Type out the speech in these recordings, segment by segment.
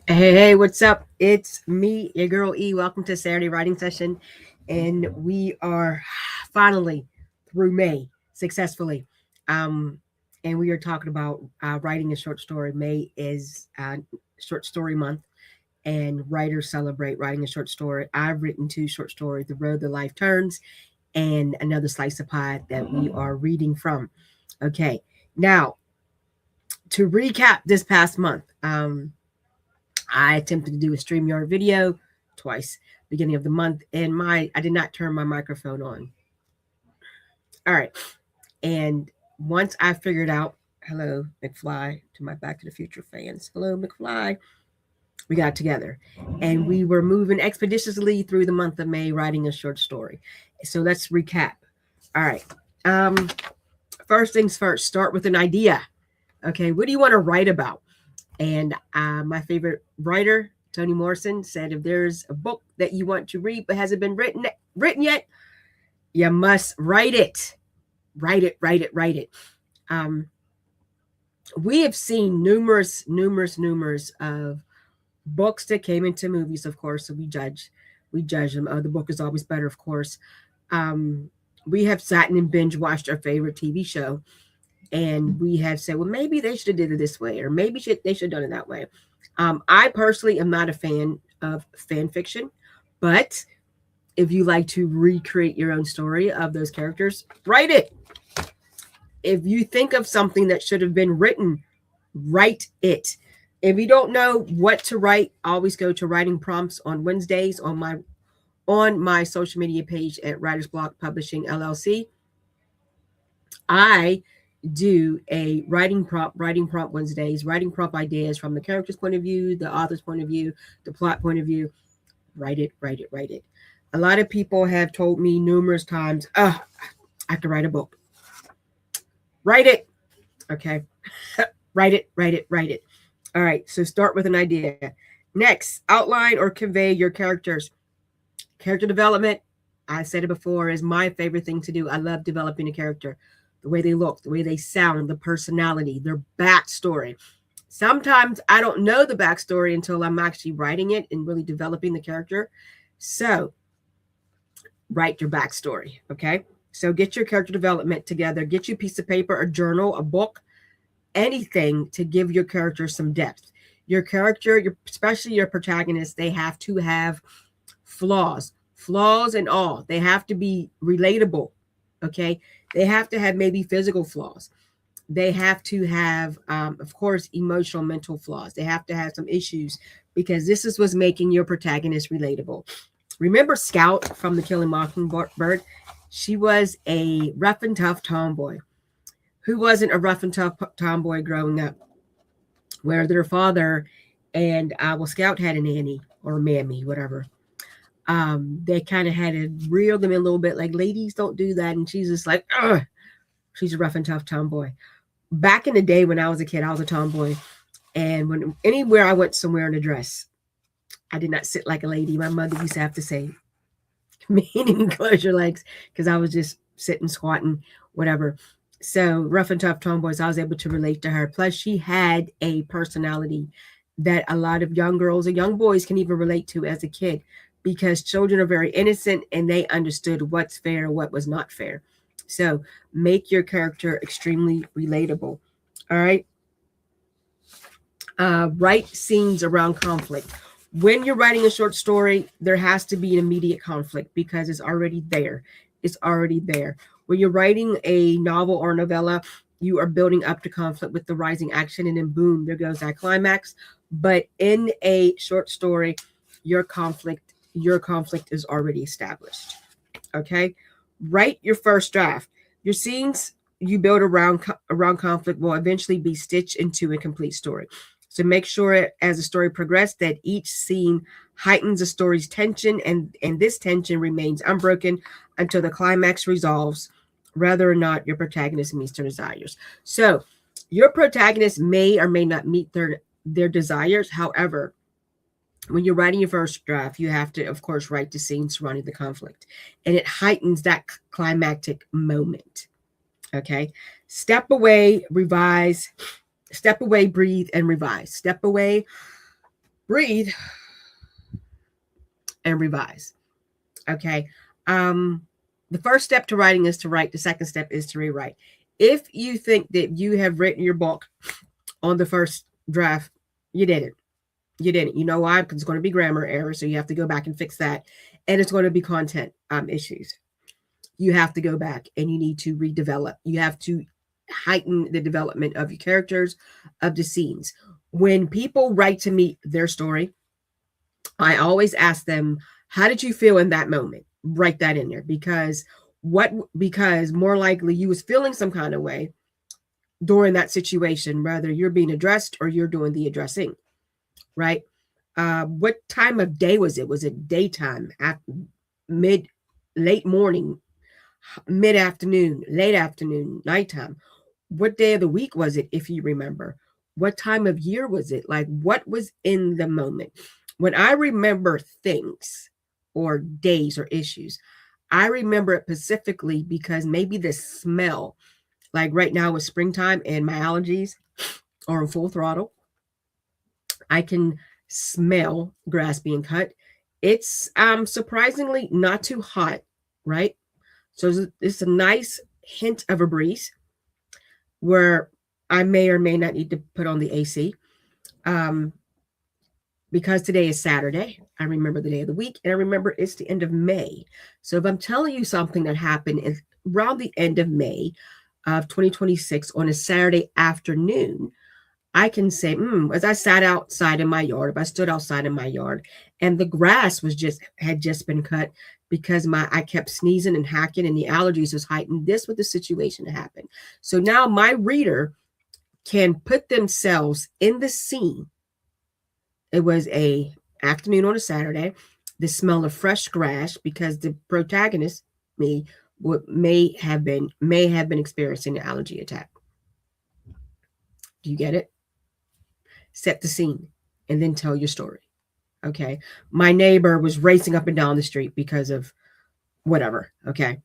Hey, what's up? It's me, your girl E. Welcome to Saturday Writing Session. And we are finally through May successfully. Um, and we are talking about writing a short story. May is short story month, and writers celebrate writing a short story. I've written two short stories, The Road the Life Turns and Another Slice of Pie, that we are reading from. Okay, now to recap this past month. I attempted to do a StreamYard video twice, beginning of the month, and I did not turn my microphone on. All right. And once I figured out, hello, McFly, to my Back to the Future fans. Hello, McFly. We got together and we were moving expeditiously through the month of May writing a short story. So let's recap. All right. Um, First things first, start with an idea. Okay, what do you want to write about? And my favorite writer, Toni Morrison, said if there's a book that you want to read but hasn't been written yet, you must write it. Write it. Um, we have seen numerous of books that came into movies, of course, so we judge them. The book is always better, of course. Um, we have sat and binge watched our favorite TV show, and we have said, well, maybe they should have did it this way, or maybe they should have done it that way. I personally am not a fan of fan fiction, but if you like to recreate your own story of those characters, write it. If you think of something that should have been written, write it. If you don't know what to write, always go to writing prompts on Wednesdays on my social media page at Writers Block Publishing LLC. I do a writing prompt Wednesdays, writing prompt ideas from the character's point of view, the author's point of view, the plot point of view. Write it. A lot of people have told me numerous times, I could write a book. Write it. Okay. Write it. All right. So start with an idea. Next, outline or convey your characters. Character development, I said it before, is my favorite thing to do. I love developing a character, the way they look, the way they sound, the personality, their backstory. Sometimes I don't know the backstory until I'm actually writing it and really developing the character. So write your backstory. Okay. So get your character development together. Get you a piece of paper, a journal, a book, anything to give your character some depth. Your character, especially your protagonist, they have to have flaws and all. They have to be relatable. Okay. They have to have maybe physical flaws. They have to have, of course, emotional, mental flaws. They have to have some issues because this is what's making your protagonist relatable. Remember Scout from The Killing Mockingbird? She was a rough and tough tomboy. Who wasn't a rough and tough tomboy growing up? Where their father and, well, Scout had a nanny or a mammy, whatever. They kind of had to reel them in a little bit, like, ladies don't do that. And she's just like, ugh, she's a rough and tough tomboy. Back in the day when I was a kid, I was a tomboy. And when anywhere I went somewhere in a dress, I did not sit like a lady. My mother used to have to say, meaning close your legs, because I was just sitting, squatting, whatever. So rough and tough tomboys, I was able to relate to her. Plus, she had a personality that a lot of young girls and young boys can even relate to as a kid, because children are very innocent and they understood what's fair, what was not fair. So make your character extremely relatable. All right. Write scenes around conflict. When you're writing a short story, there has to be an immediate conflict because it's already there. It's already there. When you're writing a novel or novella, you are building up to conflict with the rising action, and then boom, there goes that climax. But in a short story, your conflict is already established. Okay, write your first draft. Your scenes you build around conflict will eventually be stitched into a complete story. So make sure as the story progresses that each scene heightens the story's tension, and this tension remains unbroken until the climax resolves whether or not your protagonist meets their desires. So your protagonist may or may not meet their desires. However, when you're writing your first draft, you have to, of course, write the scene surrounding the conflict, and it heightens that climactic moment. Okay. Step away, revise. Step away, breathe, and revise. Step away, breathe, and revise. Okay. The first step to writing is to write. The second step is to rewrite. If you think that you have written your book on the first draft, you didn't. You didn't. You know why? Because it's going to be grammar errors, so you have to go back and fix that, and it's going to be content issues. You have to go back and you need to redevelop. You have to heighten the development of your characters, of the scenes. When people write to me their story, I always ask them, how did you feel in that moment? Write that in there, because more likely you was feeling some kind of way during that situation, whether you're being addressed or you're doing the addressing, right? What time of day was it? Was it daytime, late morning, mid afternoon, late afternoon, nighttime? What day of the week was it, if you remember? What time of year was it? Like, what was in the moment? When I remember things or days or issues, I remember it specifically because maybe the smell, like right now with springtime and my allergies are in full throttle, I can smell grass being cut. It's surprisingly not too hot, right? So it's a nice hint of a breeze where I may or may not need to put on the AC. Because today is Saturday, I remember the day of the week, and I remember it's the end of May. So if I'm telling you something that happened around the end of May of 2026 on a Saturday afternoon, I can say, as I sat outside in my yard, if I stood outside in my yard and the grass had just been cut because I kept sneezing and hacking and the allergies was heightened, this was the situation that happened. So now my reader can put themselves in the scene. It was a afternoon on a Saturday, the smell of fresh grass, because the protagonist, me, may have been experiencing an allergy attack. Do you get it? Set the scene and then tell your story. Okay. My neighbor was racing up and down the street because of whatever. Okay.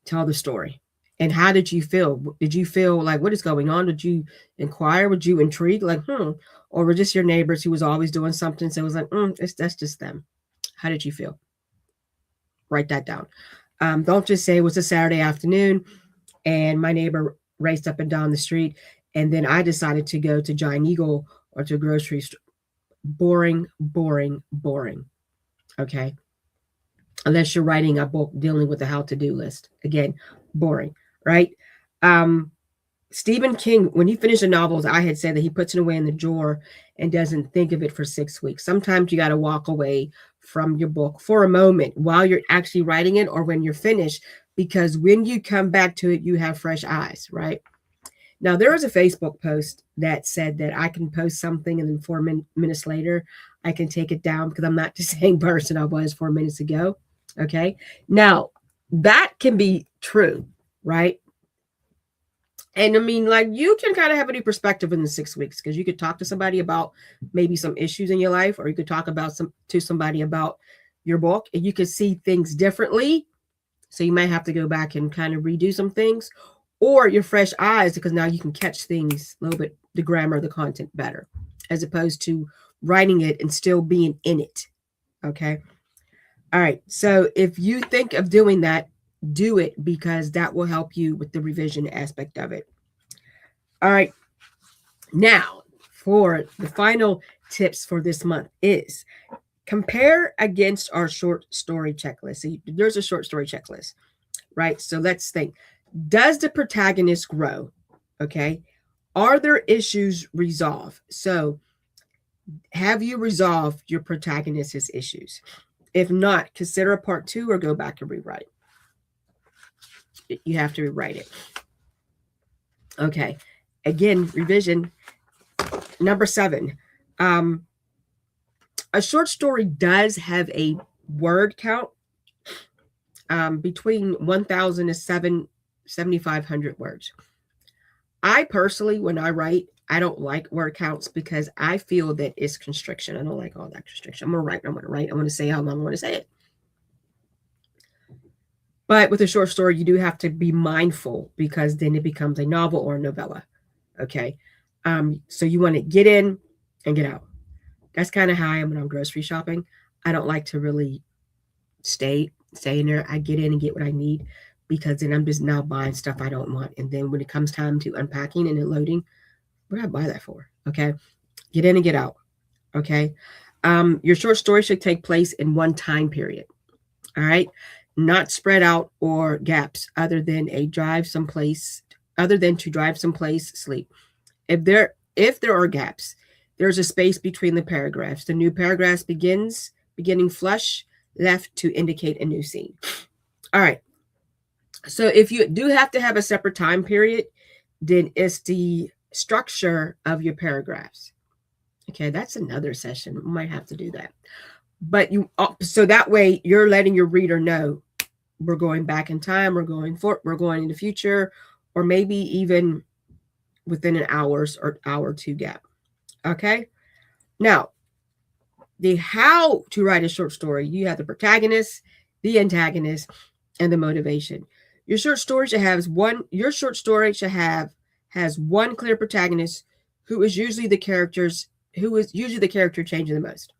Tell the story. And how did you feel? Did you feel like, what is going on? Did you inquire? Would you intrigue? Like, or were just your neighbors who was always doing something? So it was like, that's just them. How did you feel? Write that down. Don't just say it was a Saturday afternoon and my neighbor raced up and down the street and then I decided to go to Giant Eagle or to a grocery store. Boring, boring, boring. Okay. Unless you're writing a book dealing with the how-to-do list. Again, boring, right? Stephen King, when he finished the novels, I had said that he puts it away in the drawer and doesn't think of it for 6 weeks. Sometimes you got to walk away from your book for a moment while you're actually writing it or when you're finished, because when you come back to it, you have fresh eyes, right? Now, there was a Facebook post that said that I can post something and then 4 minutes later, I can take it down because I'm not the same person I was 4 minutes ago. Okay. Now, that can be true, right? And I mean, like, you can kind of have a new perspective in the 6 weeks because you could talk to somebody about maybe some issues in your life, or you could talk about somebody about your book and you could see things differently. So you might have to go back and kind of redo some things, or your fresh eyes, because now you can catch things a little bit, the grammar, the content better, as opposed to writing it and still being in it. Okay. All right. So if you think of doing that, do it, because that will help you with the revision aspect of it. All right. Now, for the final tips for this month is compare against our short story checklist. See, there's a short story checklist, right? So let's think. Does the protagonist grow? Okay. Are there issues resolved? So have you resolved your protagonist's issues? If not, consider a part 2 or go back and rewrite. You have to rewrite it. Okay. Again, revision. Number 7. A short story does have a word count between 1,000 and 7,500 words. I personally, when I write, I don't like word counts because I feel that it's constriction. I don't like all that constriction. I'm going to write. I'm going to say how long I want to say it. But with a short story, you do have to be mindful because then it becomes a novel or a novella. Okay. So you want to get in and get out. That's kind of how I am when I'm grocery shopping. I don't like to really stay in there. I get in and get what I need because then I'm just now buying stuff I don't want. And then when it comes time to unpacking and then loading, what did I buy that for? Okay. Get in and get out. Okay. Your short story should take place in one time period. All right. Not spread out or gaps other than to drive someplace, sleep. If there are gaps, there's a space between the paragraphs. The new paragraphs beginning flush left to indicate a new scene. All right. So if you do have to have a separate time period, then it's the structure of your paragraphs. Okay, that's another session. We might have to do that. But so that way you're letting your reader know we're going back in time, we're going in the future, or maybe even within an hour or two gap. Okay. Now, the how to write a short story, you have the protagonist, the antagonist, and the motivation. Your short story has one clear protagonist who is usually the character changing the most.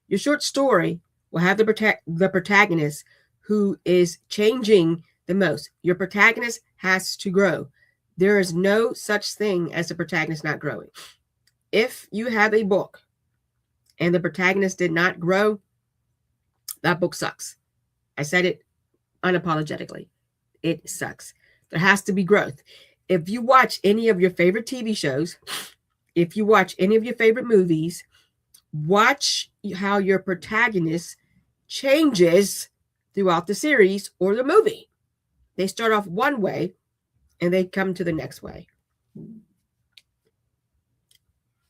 Your short story will have the protagonist who is changing the most. Your protagonist has to grow. There is no such thing as the protagonist not growing. If you have a book and the protagonist did not grow, that book sucks. I said it unapologetically. It sucks. There has to be growth. If you watch any of your favorite TV shows, if you watch any of your favorite movies, watch how your protagonist changes throughout the series or the movie. They start off one way and they come to the next way.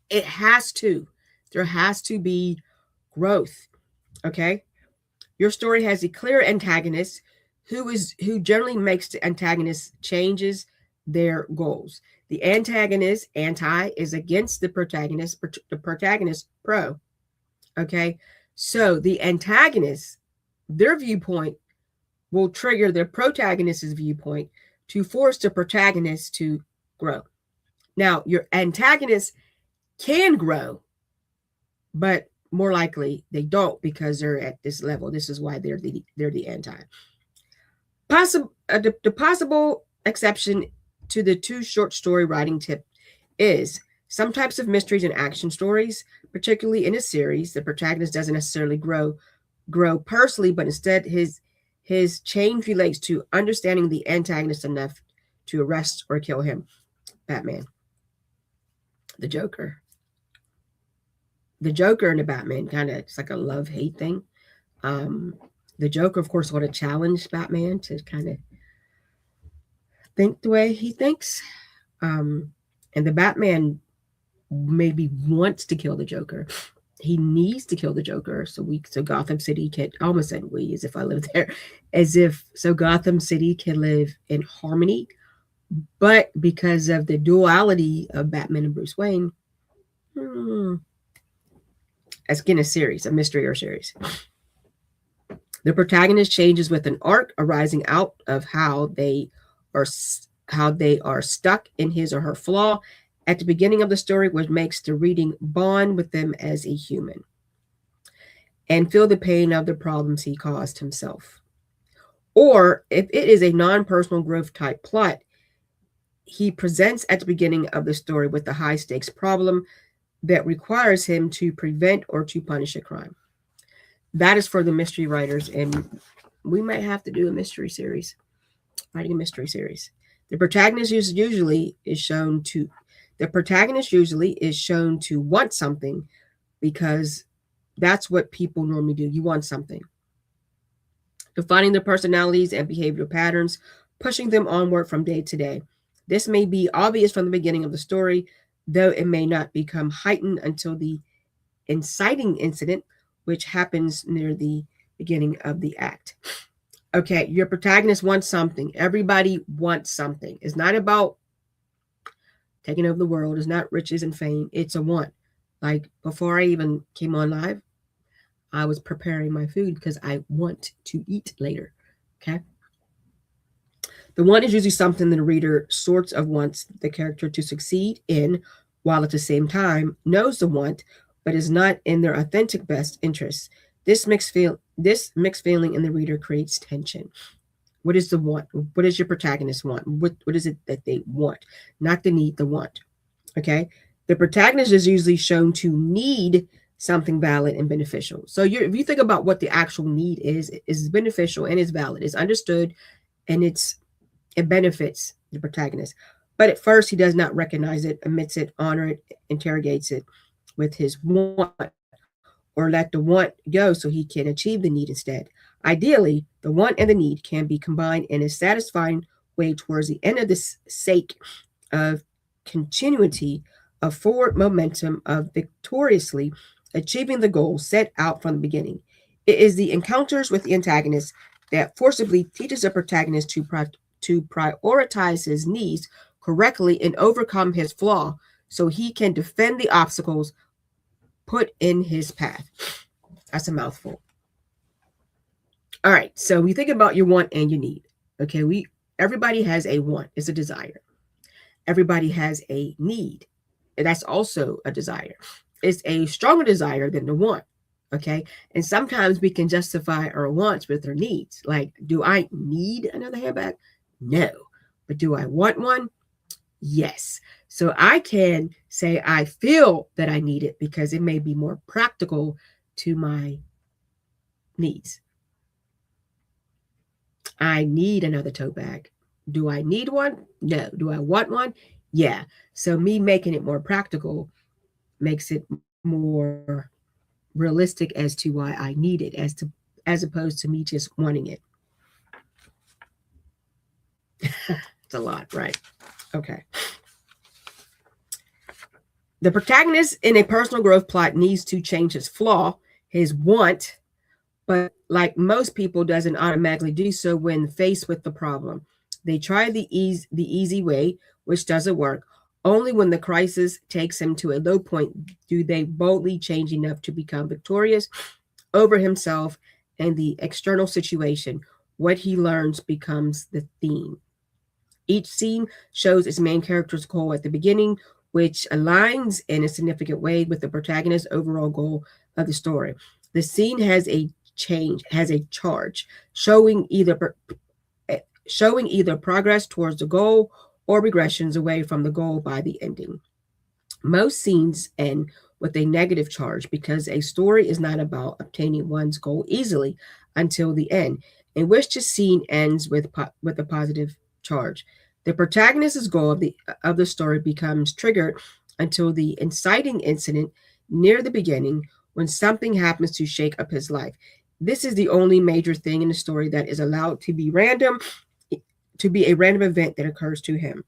There has to be growth. Okay. Your story has a clear antagonist who generally makes the antagonist changes their goals. The antagonist, is against the protagonist pro. Okay. So the antagonist, their viewpoint will trigger the protagonist's viewpoint to force the protagonist to grow. Now, your antagonist can grow, but more likely they don't because they're at this level. This is why they're the anti. The possible exception to the 2 short story writing tip is some types of mysteries and action stories, particularly in a series, the protagonist doesn't necessarily grow personally, but instead his change relates to understanding the antagonist enough to arrest or kill him. Batman. The Joker and the Batman it's like a love-hate thing. The Joker, of course, want to challenge Batman to kind of think the way he thinks. And the Batman maybe wants to kill the Joker. He needs to kill the Joker so Gotham City can, I almost said we, as if I lived there, so Gotham City can live in harmony. But because of the duality of Batman and Bruce Wayne, as again a mystery or series. The protagonist changes with an arc arising out of how they are stuck in his or her flaw at the beginning of the story, which makes the reading bond with them as a human and feel the pain of the problems he caused himself. Or if it is a non-personal growth type plot, he presents at the beginning of the story with a high stakes problem that requires him to prevent or to punish a crime. That is for the mystery writers, and we might have to do a mystery series, writing a mystery series. The protagonist usually is shown to want something because that's what people normally do. You want something. Defining their personalities and behavioral patterns, pushing them onward from day to day. This may be obvious from the beginning of the story, though it may not become heightened until the inciting incident, which happens near the beginning of the act. Okay, your protagonist wants something. Everybody wants something. It's not about taking over the world. It's not riches and fame. It's a want. Like before I even came on live, I was preparing my food because I want to eat later. Okay. The want is usually something the reader sorts of wants the character to succeed in, while at the same time knows the want but is not in their authentic best interests. This mixed feeling in the reader creates tension. What is the want? What does your protagonist want? What is it that they want? Not the need, the want. Okay. The protagonist is usually shown to need something valid and beneficial. So if you think about what the actual need is beneficial and is valid, it's understood, and it benefits the protagonist. But at first, he does not recognize it, admits it, honor it, interrogates it with his want, or let the want go so he can achieve the need instead. Ideally, the want and the need can be combined in a satisfying way towards the end of this sake of continuity, of forward momentum, of victoriously achieving the goal set out from the beginning. It is the encounters with the antagonist that forcibly teaches the protagonist to prioritize his needs correctly and overcome his flaw so he can defend the obstacles put in his path. That's a mouthful. All right, so we think about your want and your need. Okay, everybody has a want, it's a desire. Everybody has a need, and that's also a desire. It's a stronger desire than the want. Okay, and sometimes we can justify our wants with our needs. Like, do I need another handbag? No. But do I want one? Yes. So I can say I feel that I need it because it may be more practical to my needs. I need another tote bag. Do I need one? No. Do I want one? Yeah. So me making it more practical makes it more realistic as to why I need it, as opposed to me just wanting it. It's a lot, right? Okay. The protagonist in a personal growth plot needs to change his flaw, his want, but like most people, doesn't automatically do so when faced with the problem. They try the easy way, which doesn't work. Only when the crisis takes him to a low point do they boldly change enough to become victorious over himself and the external situation. What he learns becomes the theme. Each scene shows its main character's goal at the beginning, which aligns in a significant way with the protagonist's overall goal of the story. The scene has a charge, showing either progress towards the goal or regressions away from the goal by the ending. Most scenes end with a negative charge because a story is not about obtaining one's goal easily until the end, in which the scene ends with a positive charge. The protagonist's goal of the story becomes triggered until the inciting incident near the beginning, when something happens to shake up his life. This is the only major thing in the story that is allowed to be a random event that occurs to him.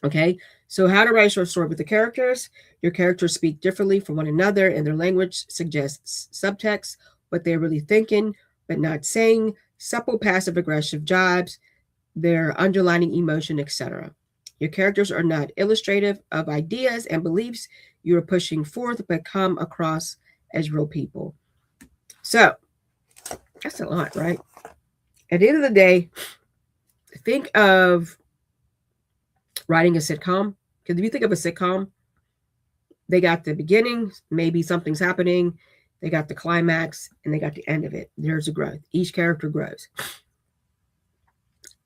Okay, so how to write a short story with the characters. Your characters speak differently from one another, and their language suggests subtext, what they're really thinking but not saying, supple passive-aggressive jibes, their underlining emotion, etc. Your characters are not illustrative of ideas and beliefs you are pushing forth, but come across as real people. So that's a lot, right? At the end of the day, think of writing a sitcom. Because if you think of a sitcom, they got the beginning, maybe something's happening, they got the climax, and they got the end of it. There's a growth. Each character grows.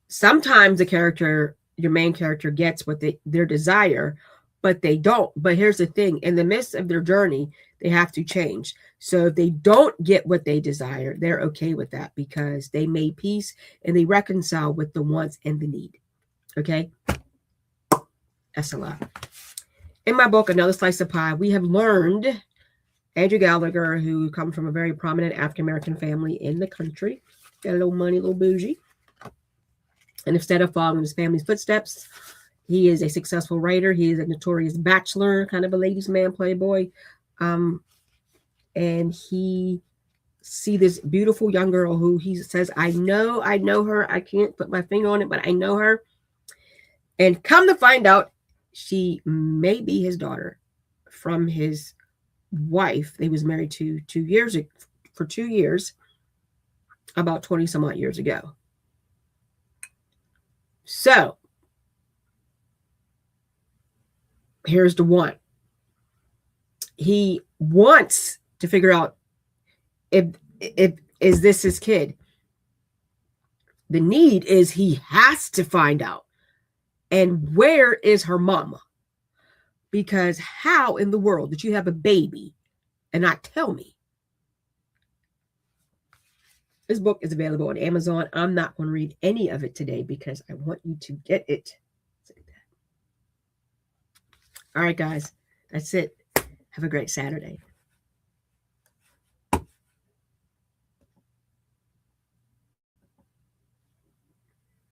Sometimes your main character gets what their desire, but they don't. But here's the thing, in the midst of their journey, they have to change. So if they don't get what they desire, they're okay with that because they made peace and they reconcile with the wants and the need. Okay? That's a lot. In my book, Another Slice of Pie, we have learned Andrew Gallagher, who comes from a very prominent African-American family in the country, got a little money, a little bougie. And instead of following his family's footsteps, he is a successful writer. He is a notorious bachelor, kind of a ladies' man, playboy. And he see this beautiful young girl who he says, I know her. I can't put my finger on it, but I know her. And come to find out, she may be his daughter from his wife. They was married for 2 years, about 20 some odd years ago. So here's the one. he wants to figure out if is this his kid. The need is he has to find out. And where is her mama? Because how in the world did you have a baby and not tell me? This book is available on Amazon. I'm not going to read any of it today because I want you to get it. All right, guys, that's it. Have a great Saturday.